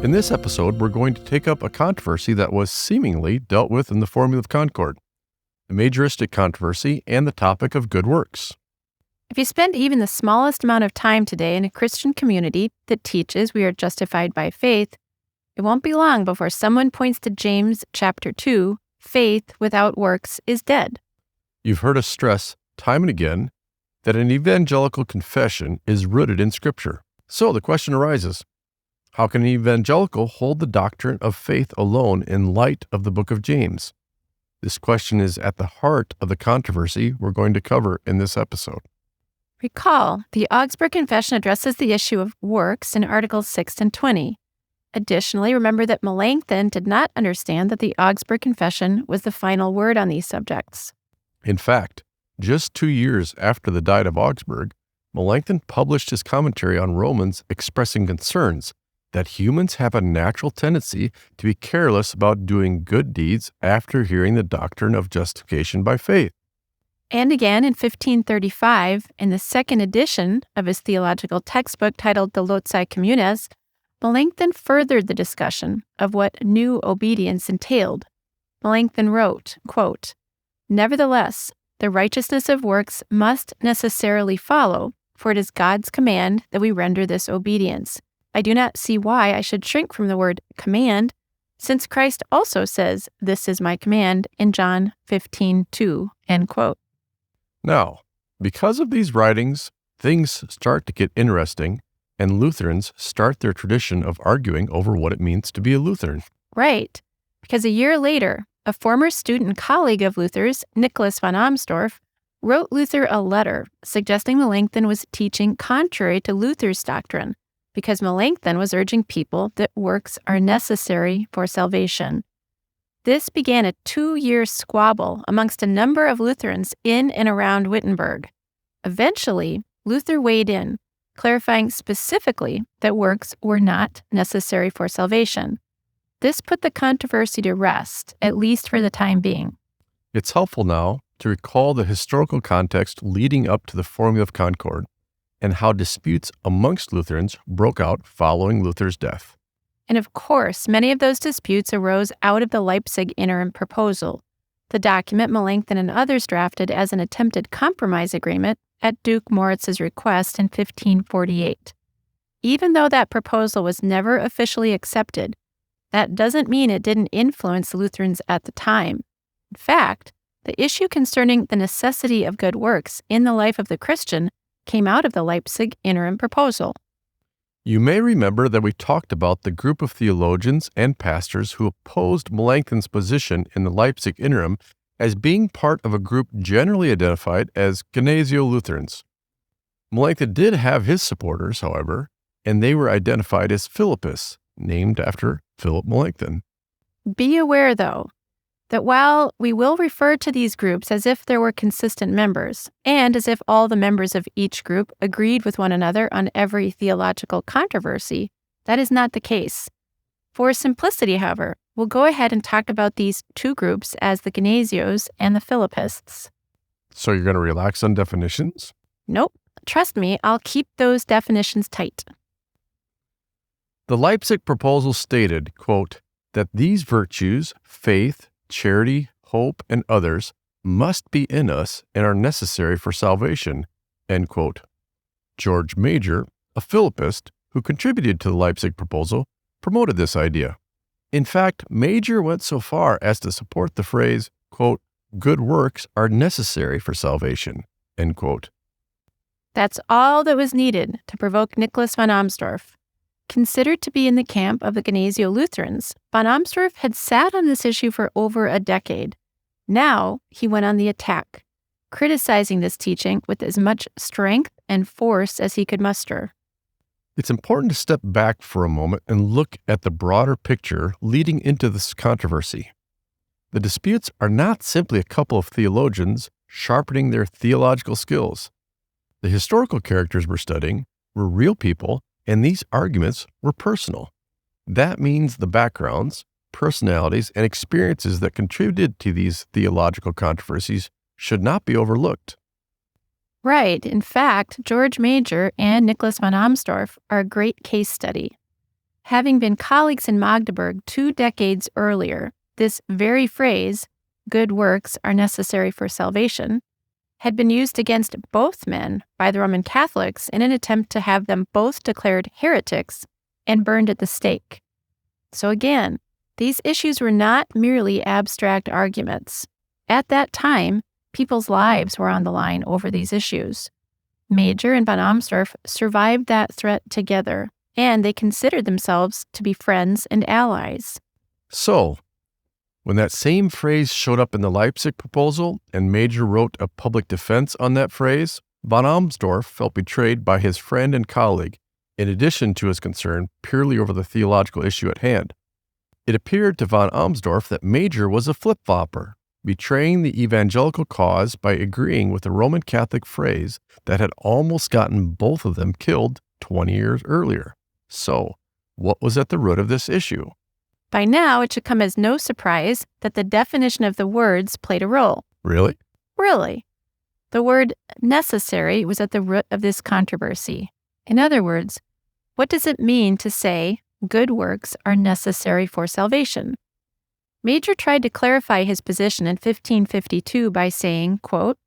In this episode, we're going to take up a controversy that was seemingly dealt with in the Formula of Concord, the Majoristic Controversy and the topic of good works. If you spend even the smallest amount of time today in a Christian community that teaches we are justified by faith, it won't be long before someone points to James chapter 2, faith without works is dead. You've heard us stress time and again that an evangelical confession is rooted in Scripture. So the question arises, how can an evangelical hold the doctrine of faith alone in light of the book of James? This question is at the heart of the controversy we're going to cover in this episode. Recall, the Augsburg Confession addresses the issue of works in Articles 6 and 20. Additionally, remember that Melanchthon did not understand that the Augsburg Confession was the final word on these subjects. In fact, just 2 years after the Diet of Augsburg, Melanchthon published his commentary on Romans expressing concerns that humans have a natural tendency to be careless about doing good deeds after hearing the doctrine of justification by faith. And again in 1535, in the second edition of his theological textbook titled De Loci Communes, Melanchthon furthered the discussion of what new obedience entailed. Melanchthon wrote, quote, "Nevertheless, the righteousness of works must necessarily follow, for it is God's command that we render this obedience. I do not see why I should shrink from the word command, since Christ also says, 'This is my command' in John 15:2, end quote." Now, because of these writings, things start to get interesting, and Lutherans start their tradition of arguing over what it means to be a Lutheran. Right, because a year later, a former student and colleague of Luther's, Nikolaus von Amsdorf, wrote Luther a letter suggesting Melanchthon was teaching contrary to Luther's doctrine, because Melanchthon was urging people that works are necessary for salvation. This began a 2-year squabble amongst a number of Lutherans in and around Wittenberg. Eventually, Luther weighed in, clarifying specifically that works were not necessary for salvation. This put the controversy to rest, at least for the time being. It's helpful now to recall the historical context leading up to the Formula of Concord and how disputes amongst Lutherans broke out following Luther's death. And of course, many of those disputes arose out of the Leipzig Interim Proposal, the document Melanchthon and others drafted as an attempted compromise agreement at Duke Moritz's request in 1548. Even though that proposal was never officially accepted, that doesn't mean it didn't influence Lutherans at the time. In fact, the issue concerning the necessity of good works in the life of the Christian came out of the Leipzig Interim Proposal. You may remember that we talked about the group of theologians and pastors who opposed Melanchthon's position in the Leipzig Interim as being part of a group generally identified as Gnesio Lutherans. Melanchthon did have his supporters, however, and they were identified as Philippists, named after Philip Melanchthon. Be aware, though, that while we will refer to these groups as if there were consistent members, and as if all the members of each group agreed with one another on every theological controversy, that is not the case. For simplicity, however, we'll go ahead and talk about these two groups as the Gnesios and the Philippists. So you're going to relax on definitions? Nope. Trust me, I'll keep those definitions tight. The Leipzig proposal stated, quote, that these virtues, faith, charity, hope, and others, must be in us and are necessary for salvation, end quote. Georg Major, a Philippist who contributed to the Leipzig proposal, promoted this idea. In fact, Major went so far as to support the phrase, quote, good works are necessary for salvation, end quote. That's all that was needed to provoke Nikolaus von Amsdorf. Considered to be in the camp of the Gnesio Lutherans, von Amsdorf had sat on this issue for over a decade. Now he went on the attack, criticizing this teaching with as much strength and force as he could muster. It's important to step back for a moment and look at the broader picture leading into this controversy. The disputes are not simply a couple of theologians sharpening their theological skills. The historical characters we're studying were real people, and these arguments were personal. That means the backgrounds, personalities, and experiences that contributed to these theological controversies should not be overlooked. Right. In fact, Georg Major and Nikolaus von Amsdorf are a great case study. Having been colleagues in Magdeburg 2 decades earlier, this very phrase, good works are necessary for salvation, had been used against both men by the Roman Catholics in an attempt to have them both declared heretics and burned at the stake. So again, these issues were not merely abstract arguments. At that time, people's lives were on the line over these issues. Major and von Amsdorf survived that threat together, and they considered themselves to be friends and allies. So, when that same phrase showed up in the Leipzig proposal and Major wrote a public defense on that phrase, von Amsdorf felt betrayed by his friend and colleague, in addition to his concern purely over the theological issue at hand. It appeared to von Amsdorf that Major was a flip-flopper, betraying the evangelical cause by agreeing with the Roman Catholic phrase that had almost gotten both of them killed 20 years earlier. So, what was at the root of this issue? By now, it should come as no surprise that the definition of the words played a role. Really? Really. The word necessary was at the root of this controversy. In other words, what does it mean to say good works are necessary for salvation? Major tried to clarify his position in 1552 by saying, quote,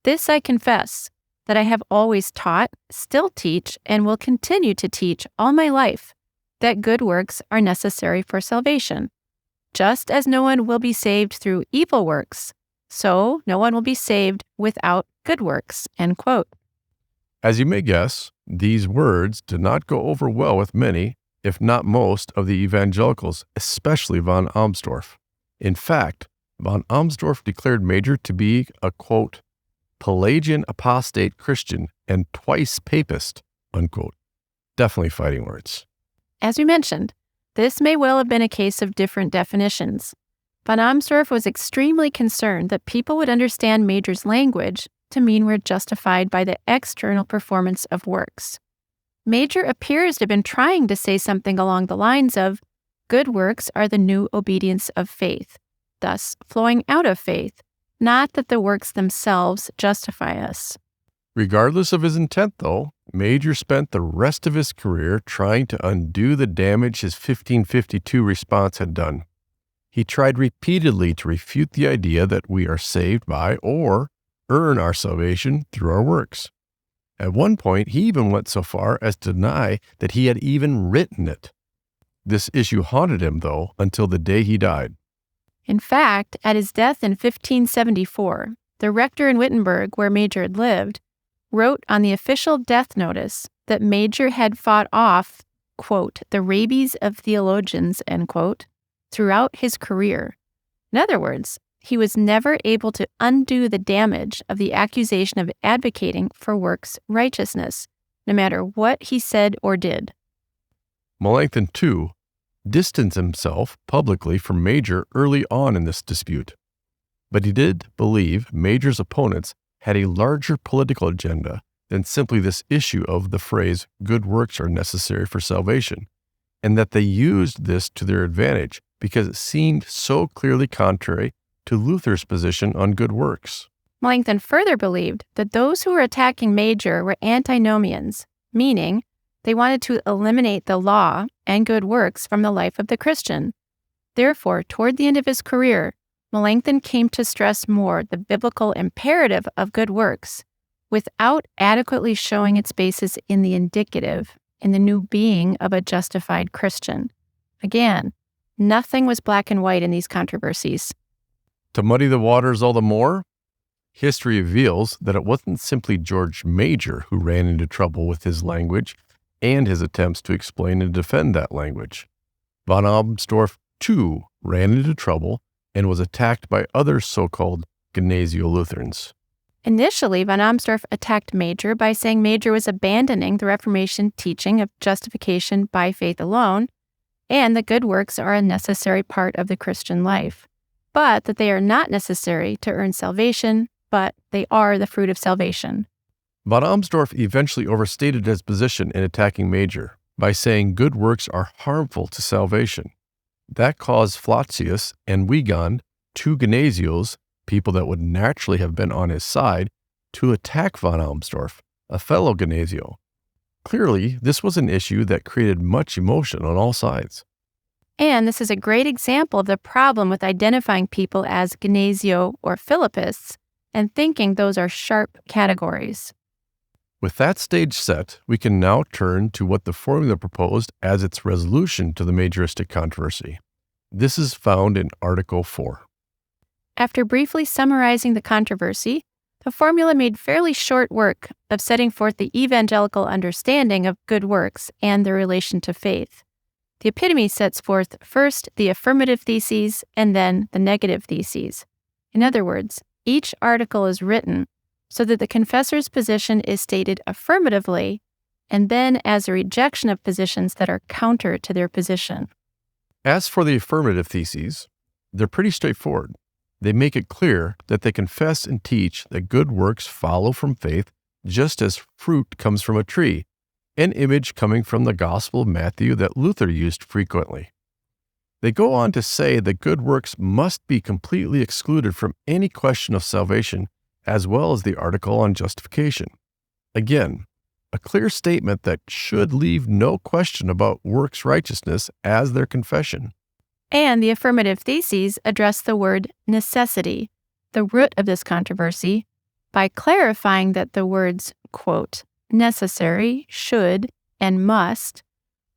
"This I confess, that I have always taught, still teach, and will continue to teach all my life, that good works are necessary for salvation. Just as no one will be saved through evil works, so no one will be saved without good works," end quote. As you may guess, these words did not go over well with many, if not most, of the evangelicals, especially von Amsdorf. In fact, von Amsdorf declared Major to be a, quote, Pelagian apostate Christian and twice papist, unquote. Definitely fighting words. As we mentioned, this may well have been a case of different definitions. Von Amsdorf was extremely concerned that people would understand Major's language to mean we're justified by the external performance of works. Major appears to have been trying to say something along the lines of, good works are the new obedience of faith, thus flowing out of faith, not that the works themselves justify us. Regardless of his intent, though, Major spent the rest of his career trying to undo the damage his 1552 response had done. He tried repeatedly to refute the idea that we are saved by or earn our salvation through our works. At one point, he even went so far as to deny that he had even written it. This issue haunted him, though, until the day he died. In fact, at his death in 1574, the rector in Wittenberg, where Major had lived, wrote on the official death notice that Major had fought off, quote, the rabies of theologians, end quote, throughout his career. In other words, he was never able to undo the damage of the accusation of advocating for works righteousness, no matter what he said or did. Melanchthon, too, distanced himself publicly from Major early on in this dispute. But he did believe Major's opponents had a larger political agenda than simply this issue of the phrase, good works are necessary for salvation, and that they used this to their advantage because it seemed so clearly contrary to Luther's position on good works. Melanchthon further believed that those who were attacking Major were antinomians, meaning they wanted to eliminate the law and good works from the life of the Christian. Therefore, toward the end of his career, Melanchthon came to stress more the biblical imperative of good works without adequately showing its basis in the indicative, in the new being of a justified Christian. Again, nothing was black and white in these controversies. To muddy the waters all the more, history reveals that it wasn't simply Georg Major who ran into trouble with his language and his attempts to explain and defend that language. Von Amsdorf, too, ran into trouble and was attacked by other so-called Gnesio Lutherans. Initially, von Amsdorf attacked Major by saying Major was abandoning the Reformation teaching of justification by faith alone, and that good works are a necessary part of the Christian life, but that they are not necessary to earn salvation, but they are the fruit of salvation. Von Amsdorf eventually overstated his position in attacking Major by saying good works are harmful to salvation. That caused Flacius and Wiegand, two Gnesios, people that would naturally have been on his side, to attack von Amsdorf, a fellow Gnesio. Clearly, this was an issue that created much emotion on all sides. And this is a great example of the problem with identifying people as Gnesio or Philippists and thinking those are sharp categories. With that stage set, we can now turn to what the formula proposed as its resolution to the Majoristic controversy. This is found in Article 4. After briefly summarizing the controversy, the formula made fairly short work of setting forth the evangelical understanding of good works and their relation to faith. The epitome sets forth first the affirmative theses and then the negative theses. In other words, each article is written so that the confessor's position is stated affirmatively and then as a rejection of positions that are counter to their position. As for the affirmative theses, they're pretty straightforward. They make it clear that they confess and teach that good works follow from faith just as fruit comes from a tree, an image coming from the Gospel of Matthew that Luther used frequently. They go on to say that good works must be completely excluded from any question of salvation, as well as the article on justification. Again, a clear statement that should leave no question about works righteousness as their confession. And the affirmative theses address the word necessity, the root of this controversy, by clarifying that the words, quote, necessary, should, and must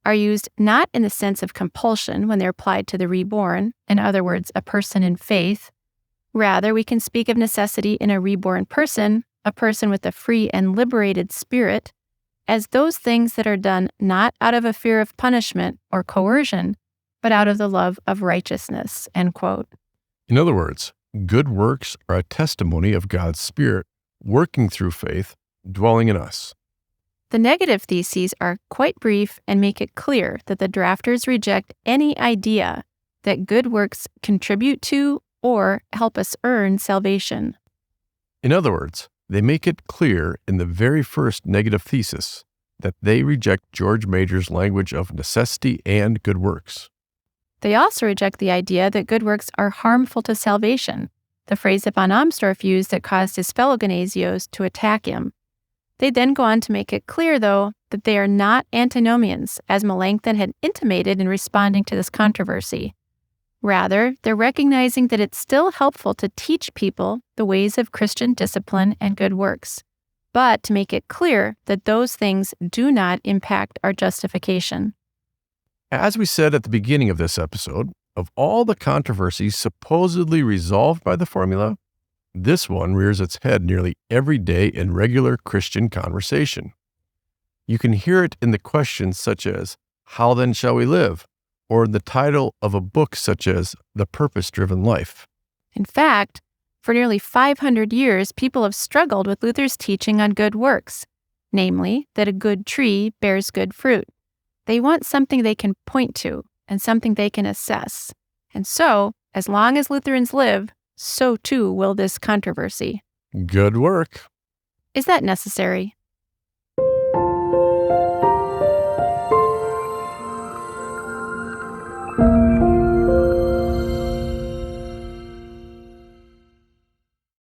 are used not in the sense of compulsion when they're applied to the reborn, in other words, a person in faith. Rather, we can speak of necessity in a reborn person, a person with a free and liberated spirit, as those things that are done not out of a fear of punishment or coercion, but out of the love of righteousness, end quote. In other words, good works are a testimony of God's Spirit working through faith, dwelling in us. The negative theses are quite brief and make it clear that the drafters reject any idea that good works contribute to or help us earn salvation. In other words, they make it clear in the very first negative thesis that they reject Georg Major's language of necessity and good works. They also reject the idea that good works are harmful to salvation, the phrase that von Amsdorf used that caused his fellow Gnesios to attack him. They then go on to make it clear, though, that they are not antinomians, as Melanchthon had intimated in responding to this controversy. Rather, they're recognizing that it's still helpful to teach people the ways of Christian discipline and good works, but to make it clear that those things do not impact our justification. As we said at the beginning of this episode, of all the controversies supposedly resolved by the formula, this one rears its head nearly every day in regular Christian conversation. You can hear it in the questions such as, "How then shall we live?" or in the title of a book such as The Purpose-Driven Life. In fact, for nearly 500 years, people have struggled with Luther's teaching on good works, namely that a good tree bears good fruit. They want something they can point to and something they can assess. And so, as long as Lutherans live, so too will this controversy. Good work. Is that necessary?